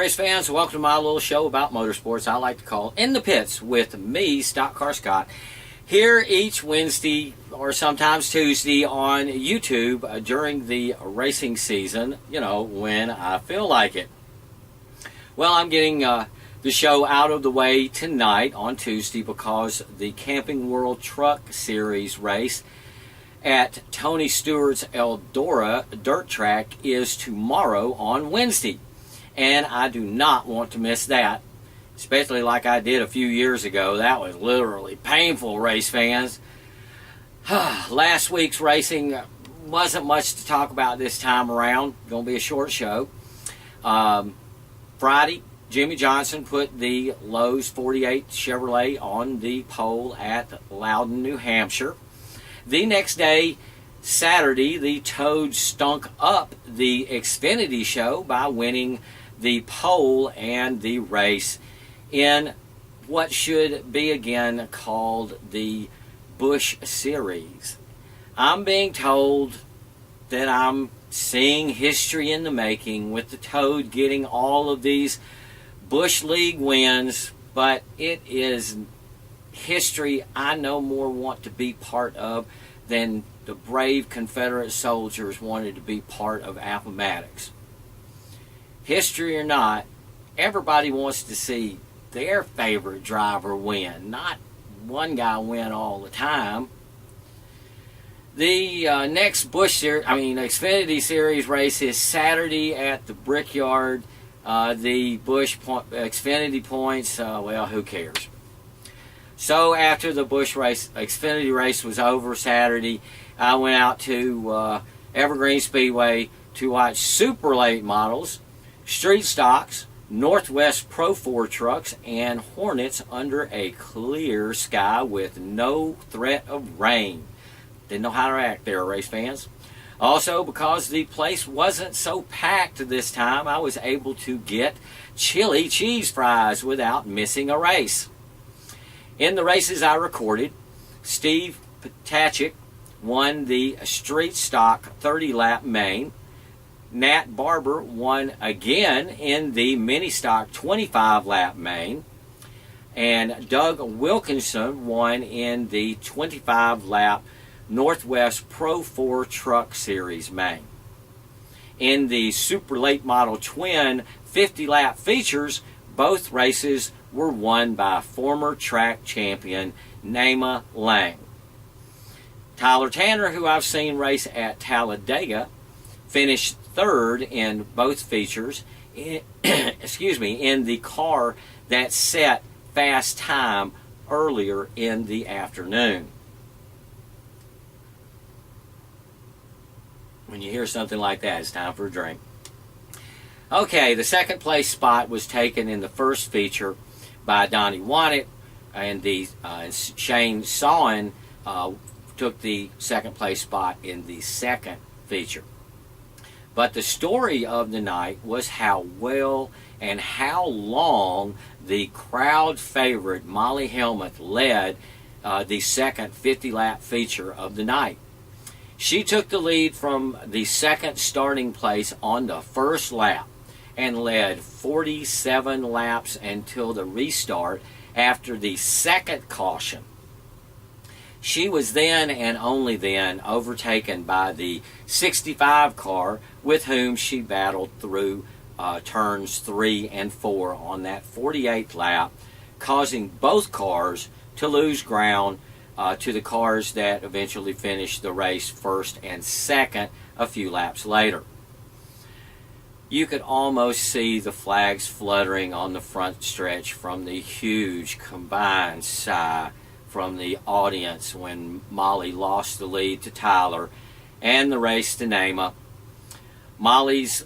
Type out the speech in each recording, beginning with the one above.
race fans, welcome to my little show about motorsports I like to call In the Pits with me, StockCar Scott, here each Wednesday or sometimes Tuesday on YouTube during the racing season, when I feel like it. Well, I'm getting the show out of the way tonight on Tuesday because the Camping World Truck Series race at Tony Stewart's Eldora dirt track is tomorrow on Wednesday. And I do not want to miss that, especially like I did a few years ago. That was literally painful, race fans. Last week's racing wasn't much to talk about this time around. Going to be a short show. Friday, Jimmy Johnson put the Lowe's 48 Chevrolet on the pole at Loudon, New Hampshire. The next day, Saturday, the Toads stunk up the Xfinity show by winning the pole and the race in what should be again called the Busch Series. I'm being told that I'm seeing history in the making with the Toad getting all of these Busch League wins, but it is history I no more want to be part of than the brave Confederate soldiers wanted to be part of Appomattox. History or not, everybody wants to see their favorite driver win, not one guy win all the time. The next Xfinity Series race is Saturday at the Brickyard. The Busch Xfinity points, well, who cares? So after the Busch Xfinity race was over Saturday, I went out to Evergreen Speedway to watch super late models, street stocks, Northwest Pro 4 trucks, and Hornets under a clear sky with no threat of rain. Didn't know how to act there, race fans. Also, because the place wasn't so packed this time, I was able to get chili cheese fries without missing a race. In the races I recorded, Steve Patachik won the street stock 30-lap main. Nat Barber won again in the mini stock 25-lap main. And Doug Wilkinson won in the 25-lap Northwest Pro 4 Truck Series main. In the super late model twin 50-lap features, both races were won by former track champion Nama Lang. Tyler Tanner, who I've seen race at Talladega, finished third in both features in the car that set fast time earlier in the afternoon. When you hear something like that, it's time for a drink. Okay, the second place spot was taken in the first feature by Donnie Wannett, and Shane Sawen took the second place spot in the second feature. But the story of the night was how well and how long the crowd favorite Molly Hellmuth led the second 50-lap feature of the night. She took the lead from the second starting place on the first lap and led 47 laps until the restart after the second caution. She was then and only then overtaken by the 65 car with whom she battled through turns 3 and 4 on that 48th lap, causing both cars to lose ground to the cars that eventually finished the race first and second a few laps later. You could almost see the flags fluttering on the front stretch from the huge combined sigh from the audience when Molly lost the lead to Tyler and the race to Nama. Molly's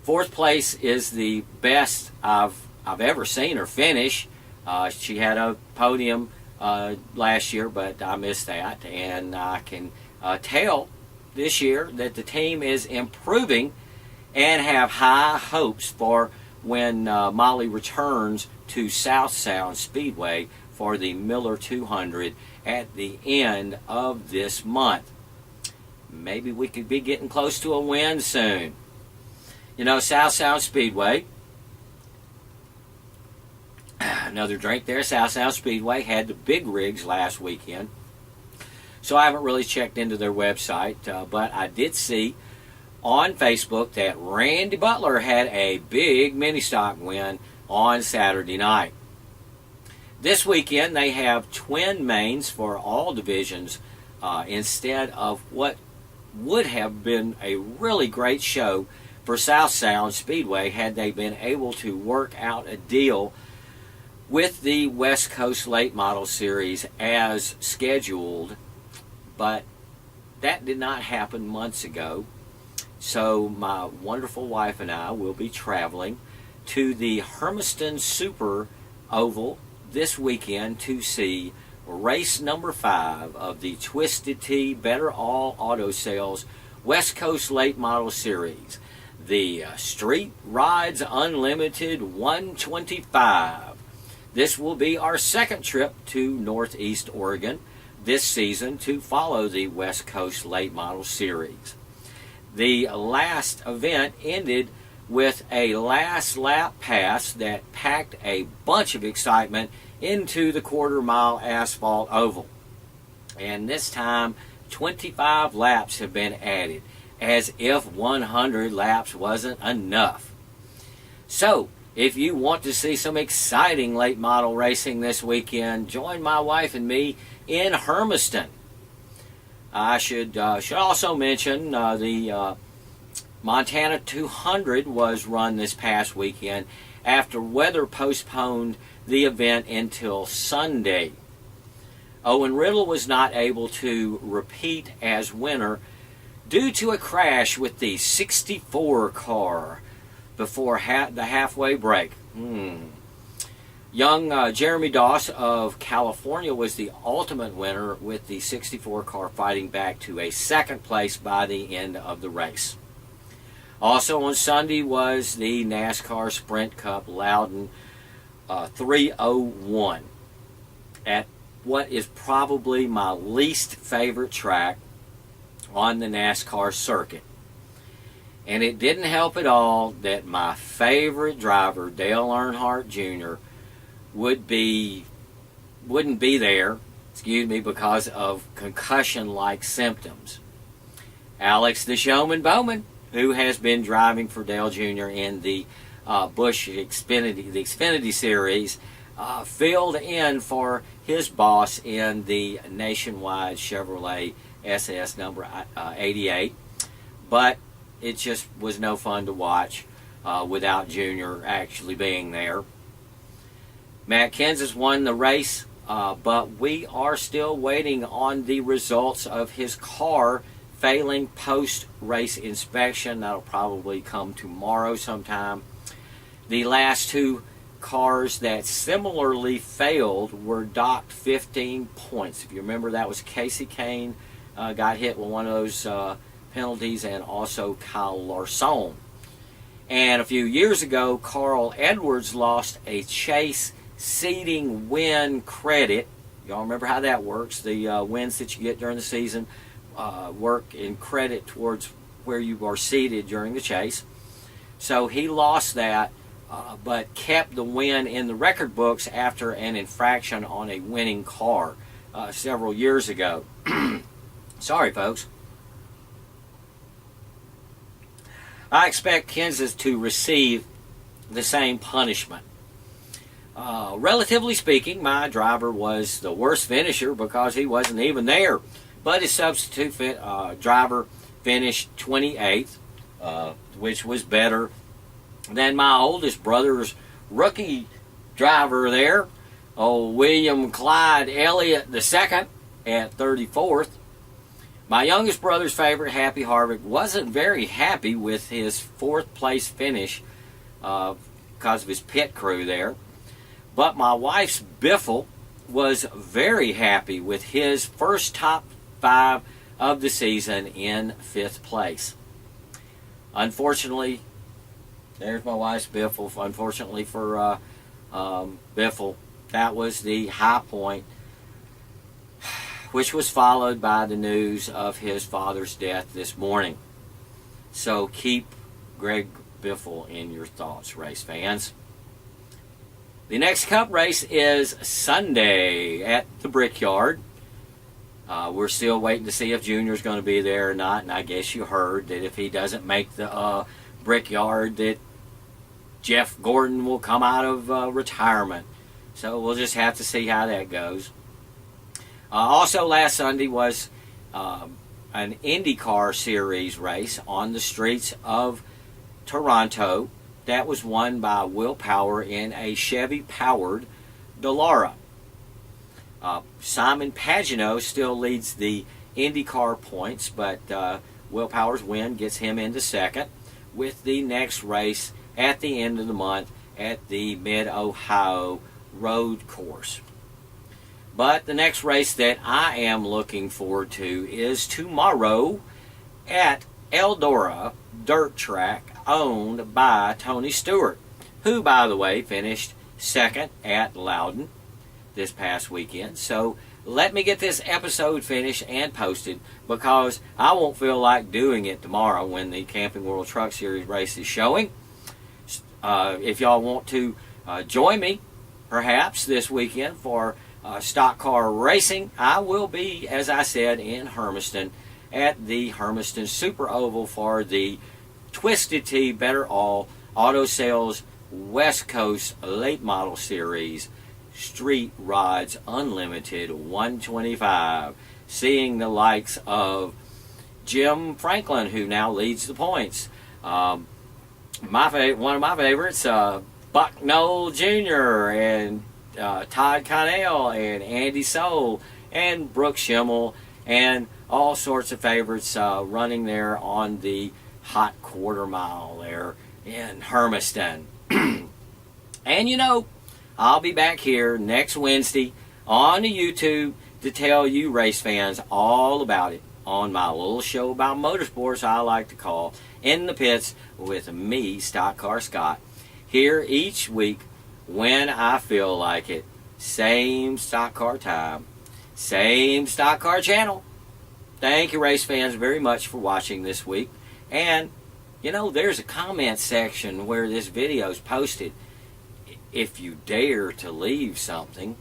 fourth place is the best I've ever seen her finish. She had a podium last year, but I missed that, and I can tell this year that the team is improving and have high hopes for when Molly returns to South Sound Speedway for the Miller 200 at the end of this month. Maybe we could be getting close to a win soon. South Sound Speedway Another drink there. South Sound Speedway had the big rigs last weekend. So I haven't really checked into their website, but I did see on Facebook that Randy Butler had a big mini stock win on Saturday night. This weekend they have twin mains for all divisions instead of what would have been a really great show for South Sound Speedway had they been able to work out a deal with the West Coast Late Model Series as scheduled, but that did not happen months ago. So my wonderful wife and I will be traveling to the Hermiston Super Oval this weekend to see race number 5 of the Twisted Tea Better All Auto Sales West Coast Late Model Series, the Street Rides Unlimited 125. This will be our second trip to Northeast Oregon this season to follow the West Coast Late Model Series. The last event ended with a last lap pass that packed a bunch of excitement into the quarter-mile asphalt oval. And this time, 25 laps have been added, as if 100 laps wasn't enough. So, if you want to see some exciting late model racing this weekend, join my wife and me in Hermiston. I should also mention the Montana 200 was run this past weekend after weather postponed the event until Sunday. Owen Riddle was not able to repeat as winner due to a crash with the 64 car before the halfway break. Young Jeremy Doss of California was the ultimate winner, with the 64 car fighting back to a second place by the end of the race. Also on Sunday was the NASCAR Sprint Cup Loudon 301 at what is probably my least favorite track on the NASCAR circuit. And it didn't help at all that my favorite driver, Dale Earnhardt Jr., wouldn't be there, because of concussion-like symptoms. Alex the Showman Bowman, who has been driving for Dale Jr. in the Busch Xfinity Series, filled in for his boss in the Nationwide Chevrolet SS number 88, but it just was no fun to watch without Junior actually being there. Matt Kenseth won the race, but we are still waiting on the results of his car failing post-race inspection. That'll probably come tomorrow sometime. The last two cars that similarly failed were docked 15 points. If you remember, that was Casey Kane got hit with one of those penalties, and also Kyle Larson. And a few years ago, Carl Edwards lost a chase seeding win credit. Y'all remember how that works? The wins that you get during the season work in credit towards where you are seated during the chase. So he lost that, but kept the win in the record books after an infraction on a winning car several years ago. Sorry, folks. I expect Kenseth to receive the same punishment. Relatively speaking, my driver was the worst finisher because he wasn't even there. But his substitute driver finished 28th, which was better than my oldest brother's rookie driver there, old William Clyde Elliott II, at 34th. My youngest brother's favorite, Happy Harvick, wasn't very happy with his 4th place finish because of his pit crew there. But my wife's Biffle was very happy with his first top 5 of the season in 5th place. Unfortunately, there's my wife's Biffle. Unfortunately for Biffle, that was the high point, which was followed by the news of his father's death this morning. So keep Greg Biffle in your thoughts, race fans. The next Cup race is Sunday at the Brickyard. We're still waiting to see if Junior's going to be there or not, and I guess you heard that if he doesn't make the Brickyard, that Jeff Gordon will come out of retirement. So we'll just have to see how that goes. Also last Sunday was an IndyCar Series race on the streets of Toronto. That was won by Will Power in a Chevy-powered Dallara. Simon Pagenaud still leads the IndyCar points, but Will Power's win gets him into second, with the next race at the end of the month at the Mid-Ohio Road Course. But the next race that I am looking forward to is tomorrow at Eldora Dirt Track, owned by Tony Stewart, who, by the way, finished second at Loudon this past weekend. So let me get this episode finished and posted, because I won't feel like doing it tomorrow when the Camping World Truck Series race is showing. If y'all want to join me perhaps this weekend for StockCar racing, I will be, as I said, in Hermiston at the Hermiston Super Oval for the Twisted Tea Better All Auto Sales West Coast Late Model Series Street Rods Unlimited 125, seeing the likes of Jim Franklin, who now leads the points. One of my favorites, Buck Knoll Jr. and Todd Connell and Andy Soule and Brooke Schimmel, and all sorts of favorites running there on the hot quarter mile there in Hermiston. And you know, I'll be back here next Wednesday on the YouTube to tell you race fans all about it on my little show about motorsports I like to call In the Pits with me, Stock Car Scott, here each week when I feel like it. Same Stock Car time, same Stock Car channel. Thank you, race fans, very much for watching this week. And, you know, there's a comment section where this video is posted. If you dare to leave something.